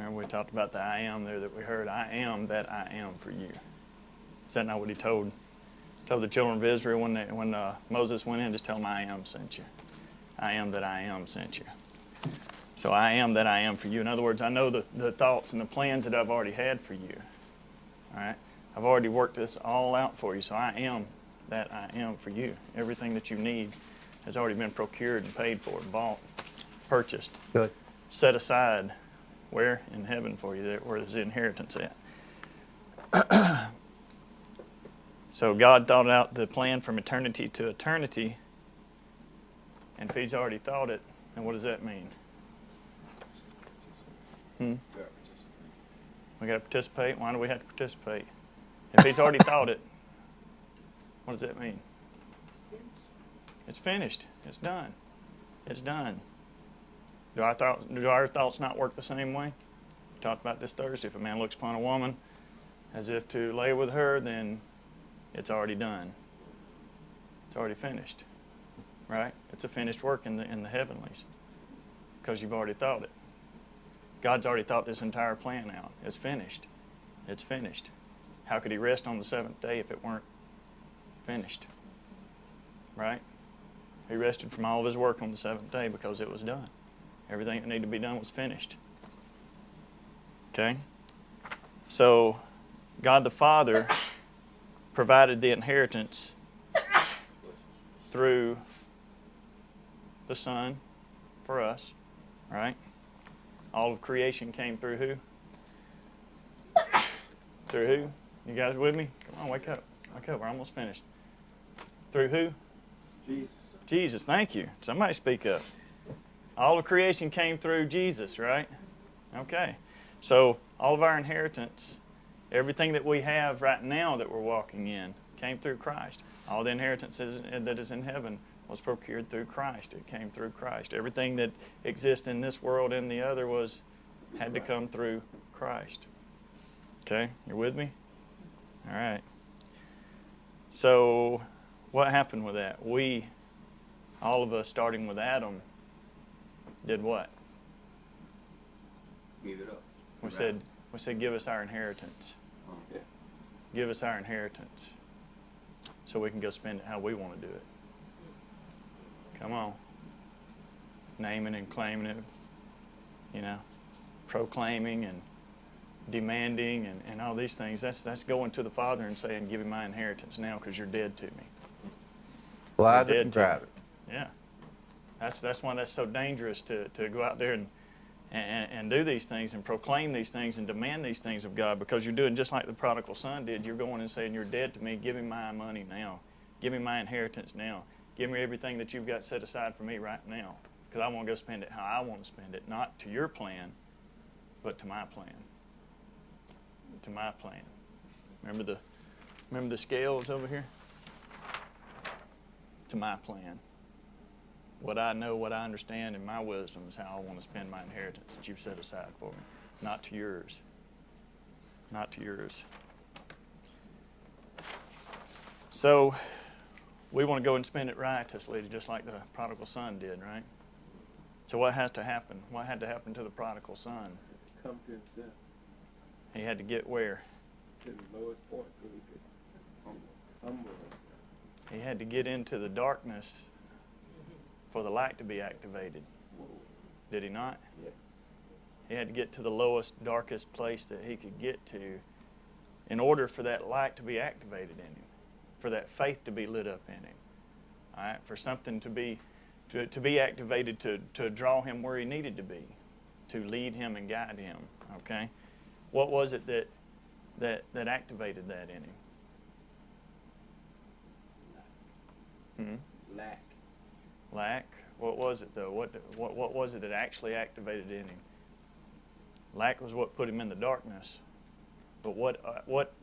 Remember we talked about the I am there that we heard. I am that I am for you. Is that not what he told the children of Israel when Moses went in? Just tell them I am sent you. I am that I am sent you. So I am that I am for you. In other words, I know the thoughts and the plans that I've already had for you. All right? I've already worked this all out for you. So I am that I am for you. Everything that you need has already been procured and paid for, bought, purchased, Good. set aside. Where? In heaven for you. Where's the inheritance at? So God thought out the plan from eternity to eternity. And if He's already thought it, then what does that mean? We got to participate. Why do we have to participate? If He's already thought it, what does that mean? It's finished. It's done. It's done. Do our thoughts not work the same way? We talked about this Thursday. If a man looks upon a woman as if to lay with her, then it's already done. It's already finished. Right? It's a finished work in the heavenlies because you've already thought it. God's already thought this entire plan out. It's finished. It's finished. How could He rest on the seventh day if it weren't finished? Right? He rested from all of His work on the seventh day because it was done. Everything that needed to be done was finished. Okay? So, God the Father provided the inheritance through the Son for us, right? All of creation came through who? Through who? You guys with me? Come on, wake up. Wake up, we're almost finished. Through who? Jesus. Jesus, thank you. Somebody speak up. All of creation came through Jesus, right? Okay. So, all of our inheritance, everything that we have right now that we're walking in, came through Christ. All the inheritance that is in heaven was procured through Christ. It came through Christ. Everything that exists in this world and the other had to come through Christ. Okay? You're with me? All right. So, what happened with that? We, all of us, starting with Adam, did what? Give it up. We said, give us our inheritance. Okay. Give us our inheritance so we can go spend it how we want to do it. Come on. Naming and claiming it, proclaiming and demanding and all these things. That's going to the Father and saying, give me my inheritance now because you're dead to me. Grab it and grab it. Yeah. That's why that's so dangerous to go out there and do these things and proclaim these things and demand these things of God, because you're doing just like the prodigal son did. You're going and saying, you're dead to me. Give me my money now. Give me my inheritance now. Give me everything that you've got set aside for me right now, because I want to go spend it how I want to spend it, not to your plan, but to my plan. To my plan. Remember the scales over here? To my plan. What I know, what I understand, and my wisdom is how I want to spend my inheritance that you've set aside for me. Not to yours. Not to yours. So, we want to go and spend it righteously, just like the prodigal son did, right? So what has to happen? What had to happen to the prodigal son? Come to himself. He had to get where? To the lowest point so he could humble himself. He had to get into the darkness for the light to be activated. Whoa. Did he not? Yeah. He had to get to the lowest, darkest place that he could get to in order for that light to be activated in him, for that faith to be lit up in him, all right? For something to be activated to draw him where he needed to be, to lead him and guide him, okay? What was it that activated that in him? Lack. Lack. What was it though? What was it that actually activated in him? Lack was what put him in the darkness. But what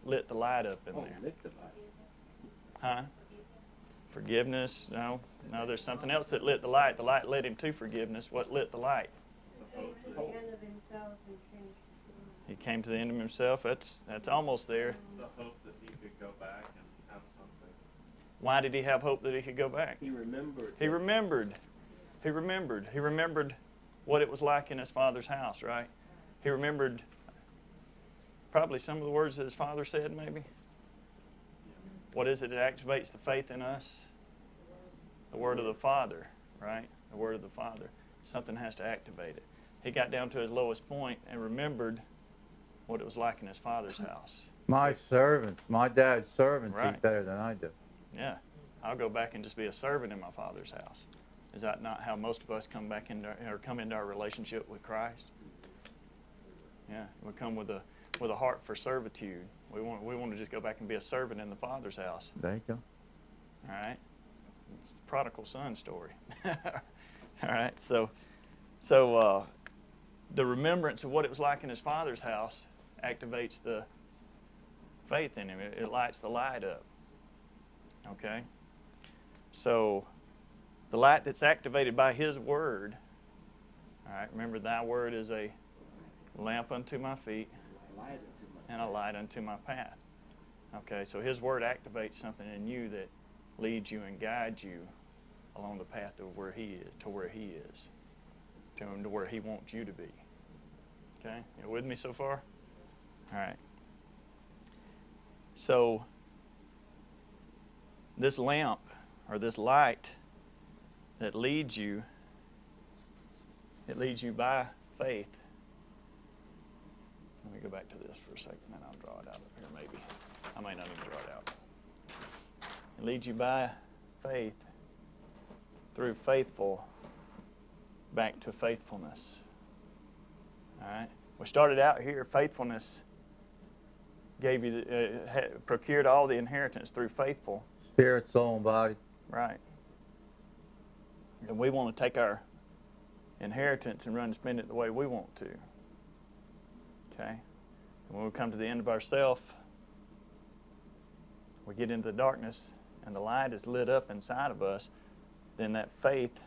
lit the light up in there? Lit the light. Huh? Forgiveness? No. There's something else that lit the light. The light led him to forgiveness. What lit the light? He came to the end of himself. That's almost there. The hope that he could go back and have something. Why did he have hope that he could go back? He remembered. He remembered. He remembered. He remembered what it was like in his father's house, right? He remembered probably some of the words that his father said, maybe. What is it that activates the faith in us? The word of the Father, right? The word of the Father. Something has to activate it. He got down to his lowest point and remembered what it was like in his father's house. My servants, my dad's servants Right. eat better than I do. Yeah, I'll go back and just be a servant in my father's house. Is that not how most of us come back into or come into our relationship with Christ? Yeah, we come with a heart for servitude. We want to just go back and be a servant in the Father's house. There you go. All right, it's the prodigal son story. All right, so the remembrance of what it was like in his father's house activates the faith in him. It lights the light up. Okay, so the light that's activated by his word. All right, remember, thy word is a lamp unto my feet and a light unto my path. Okay, so his word activates something in you that leads you and guides you along the path of where he is, to where he is, to where he wants you to be. Okay, you with me so far? All right. So this lamp or this light that leads you, it leads you by faith. Let me go back to this for a second, and I'll draw it out up here maybe. I may not even draw it out. It leads you by faith, through faithful, back to faithfulness. All right? We started out here, faithfulness gave you, procured all the inheritance through faithful. Spirit, soul, and body. Right. And we want to take our inheritance and run and spend it the way we want to. Okay? And when we come to the end of ourself, we get into the darkness and the light is lit up inside of us, then that faith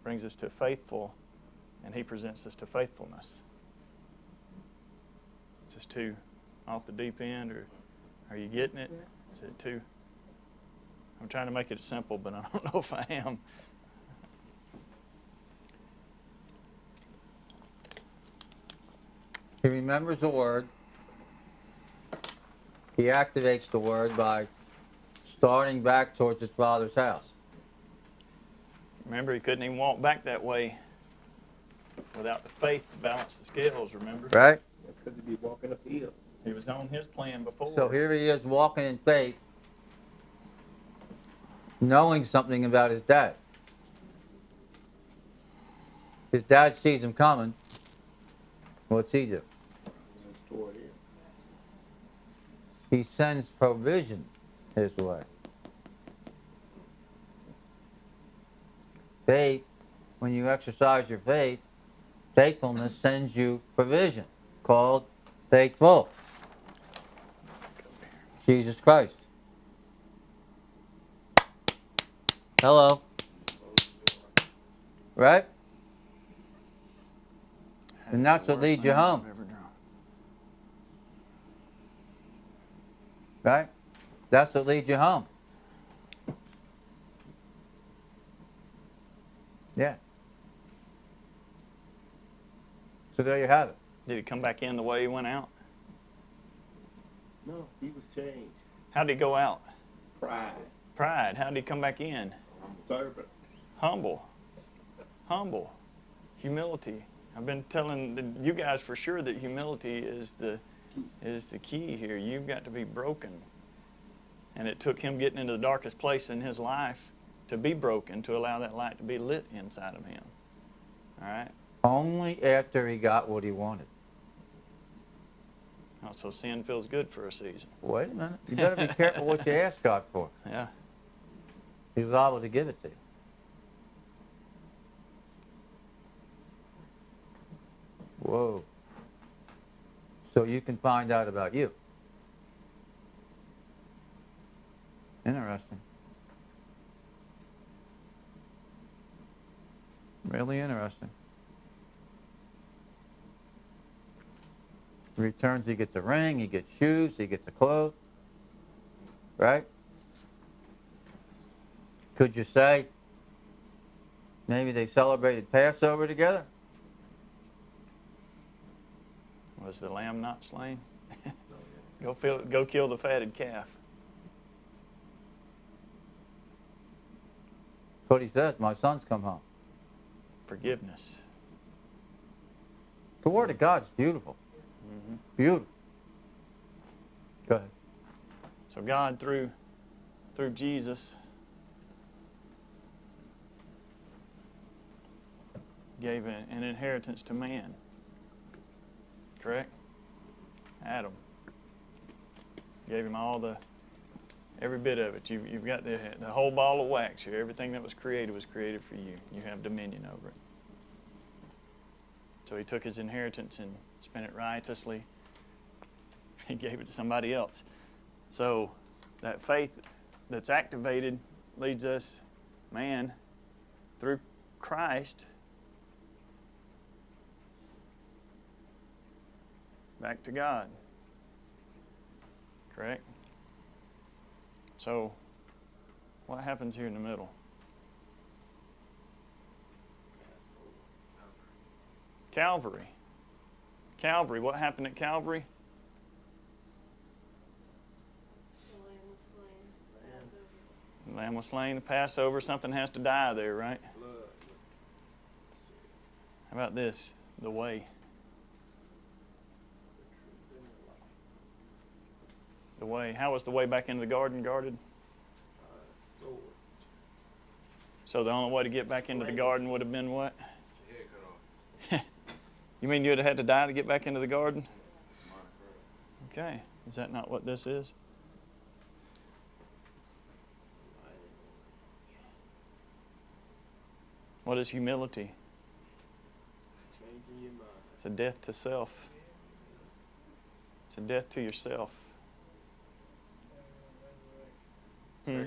brings us to faithful, and he presents us to faithfulness. Is this too off the deep end, or are you getting it? Is it too? I'm trying to make it simple, but I don't know if I am. He remembers the word. He activates the word by starting back towards his father's house. Remember, he couldn't even walk back that way without the faith to balance the scales, remember? Right? Because he'd be walking uphill. He was on his plan before. So here he is walking in faith, knowing something about his dad. His dad sees him coming. What's he do? Toward him. He sends provision his way. Faith, when you exercise your faith, faithfulness sends you provision, called faithful. Jesus Christ. Hello. Right? And that's what leads you home. Right? That's what leads you home. Yeah. So there you have it. Did he come back in the way he went out? No, he was changed. How did he go out? Pride. Pride. How did he come back in? I'm a servant. Humble. Humble. Humility. I've been telling you guys for sure that humility is the key here. You've got to be broken. And it took him getting into the darkest place in his life to be broken, to allow that light to be lit inside of him. All right? Only after he got what he wanted. Oh, so sin feels good for a season. Wait a minute. You better be careful what you ask God for. Yeah. He's liable to give it to you. Whoa. So you can find out about you. Interesting. Really interesting. He returns, he gets a ring, he gets shoes, he gets a clothes. Right? Could you say maybe they celebrated Passover together? Was the lamb not slain? Go kill the fatted calf. That's what he says. My son's come home. Forgiveness. The Word of God's beautiful. Hmm. Beautiful. Go ahead. So God, through Jesus, gave an inheritance to man. Correct? Adam. Gave him every bit of it. You've got the whole ball of wax here. Everything that was created for you. You have dominion over it. So he took his inheritance and spent it riotously. He gave it to somebody else. So that faith that's activated leads us, man, through Christ, back to God. Correct? So, what happens here in the middle? Calvary. Calvary. What happened at Calvary? The lamb was slain, the Passover. Something has to die there, right? Blood. How about this? The way. The way. How was the way back into the garden guarded? Sword. So the only way to get back into the garden would have been what? Your head cut off. You mean you'd have had to die to get back into the garden? Okay. Is that not what this is? What is humility? Changing your mind. It's a death to self. It's a death to yourself. Hmm.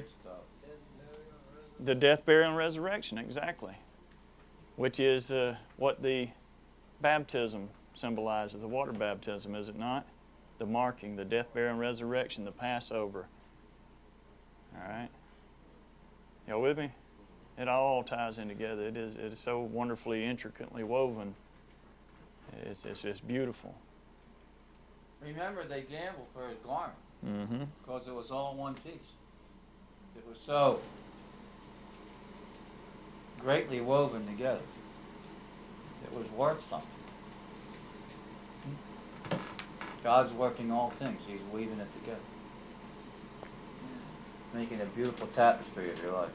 The death, burial, and resurrection, exactly. Which is what the baptism symbolizes, the water baptism, is it not? The marking, the death, burial, and resurrection, the Passover. All right? Y'all with me? It all ties in together. It is so wonderfully, intricately woven. It's just beautiful. Remember, they gambled for his garment Mm-hmm. because it was all one piece. It was so greatly woven together. It was worth something. God's working all things. He's weaving it together, making a beautiful tapestry of your life.